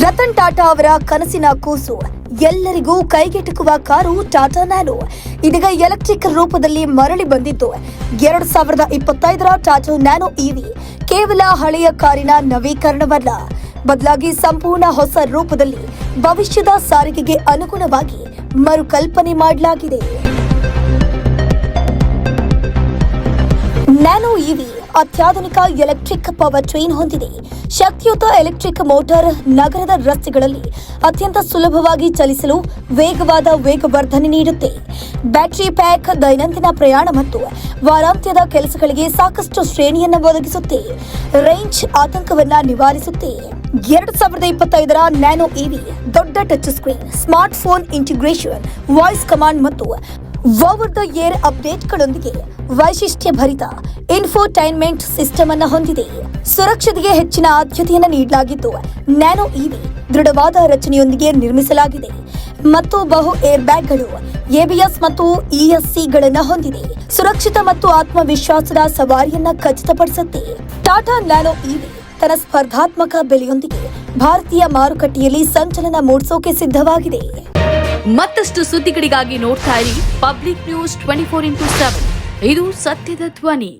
ರತನ್ ಟಾಟಾ ಅವರ ಕನಸಿನ ಕೂಸು, ಎಲ್ಲರಿಗೂ ಕೈಗೆಟುಕುವ ಕಾರು ಟಾಟಾ ನ್ಯಾನೋ ಇದೀಗ ಎಲೆಕ್ಟ್ರಿಕ್ ರೂಪದಲ್ಲಿ ಮರಳಿ ಬಂದಿದ್ದು 2025ರ ಟಾಟಾ ನ್ಯಾನೋ ಇವಿ ಕೇವಲ ಹಳೆಯ ಕಾರಿನ ನವೀಕರಣವಲ್ಲ, ಬದಲಾಗಿ ಸಂಪೂರ್ಣ ಹೊಸ ರೂಪದಲ್ಲಿ ಭವಿಷ್ಯದ ಸಾರಿಗೆಗೆ ಅನುಗುಣವಾಗಿ ಮರುಕಲ್ಪನೆ ಮಾಡಲಾಗಿದೆ. ನ್ಯಾನೋ ಇವಿ ಅತ್ಯಾಧುನಿಕ ಎಲೆಕ್ಟ್ರಿಕ್ ಪವರ್ ಟ್ರೈನ್ ಹೊಂದಿದೆ. ಶಕ್ತಿಯುತ ಎಲೆಕ್ಟ್ರಿಕ್ ಮೋಟಾರ್ ನಗರದ ರಸ್ತೆಗಳಲ್ಲಿ ಅತ್ಯಂತ ಸುಲಭವಾಗಿ ಚಲಿಸಲು ವೇಗವಾದ ವೇಗವರ್ಧನೆ ನೀಡುತ್ತೆ. ಬ್ಯಾಟರಿ ಪ್ಯಾಕ್ ದೈನಂದಿನ ಪ್ರಯಾಣ ಮತ್ತು ವಾರಾಂತ್ಯದ ಕೆಲಸಗಳಿಗೆ ಸಾಕಷ್ಟು ಶ್ರೇಣಿಯನ್ನು ಒದಗಿಸುತ್ತೆ. ರೇಂಜ್ ಆತಂಕವನ್ನ ನಿವಾರಿಸುತ್ತೆ. 2025ರ ನ್ಯಾನೋ ಇವಿ ದೊಡ್ಡ touch screen, smart phone integration, voice command ಮತ್ತು ಓವರ್ ದ ಏರ್ ಅಪ್ಡೇಟ್ಗಳೊಂದಿಗೆ ವೈಶಿಷ್ಟ್ಯಭರಿತ ಇನ್ಫೋಟೈನ್ಮೆಂಟ್ ಸಿಸ್ಟಮ್ ಅನ್ನು ಹೊಂದಿದೆ. ಸುರಕ್ಷತೆಗೆ ಹೆಚ್ಚಿನ ಆದ್ಯತೆಯನ್ನು ನೀಡಲಾಗಿದ್ದು, ನ್ಯಾನೋ ಇವಿ ದೃಢವಾದ ರಚನೆಯೊಂದಿಗೆ ನಿರ್ಮಿಸಲಾಗಿದೆ ಮತ್ತು ಬಹು ಏರ್ ಬ್ಯಾಗ್ಗಳು, ಎಬಿಎಸ್ ಮತ್ತು ಇಎಸ್ಸಿಗಳನ್ನು ಹೊಂದಿದೆ. ಸುರಕ್ಷಿತ ಮತ್ತು ಆತ್ಮವಿಶ್ವಾಸದ ಸವಾರಿಯನ್ನ ಖಚಿತಪಡಿಸುತ್ತೆ. ಟಾಟಾ ನ್ಯಾನೋ ಇವಿ ತನ್ನ ಸ್ಪರ್ಧಾತ್ಮಕ ಬೆಲೆಯೊಂದಿಗೆ ಭಾರತೀಯ ಮಾರುಕಟ್ಟೆಯಲ್ಲಿ ಸಂಚಲನ ಮೂಡಿಸೋಕೆ ಸಿದ್ಧವಾಗಿದೆ. ಮತ್ತಷ್ಟು ಸುದ್ದಿಗಳಿಗಾಗಿ ನೋಡ್ತಾ ಇರಿ ಪಬ್ಲಿಕ್ ನ್ಯೂಸ್ 24x7. ಇದು ಸತ್ಯದ ಧ್ವನಿ.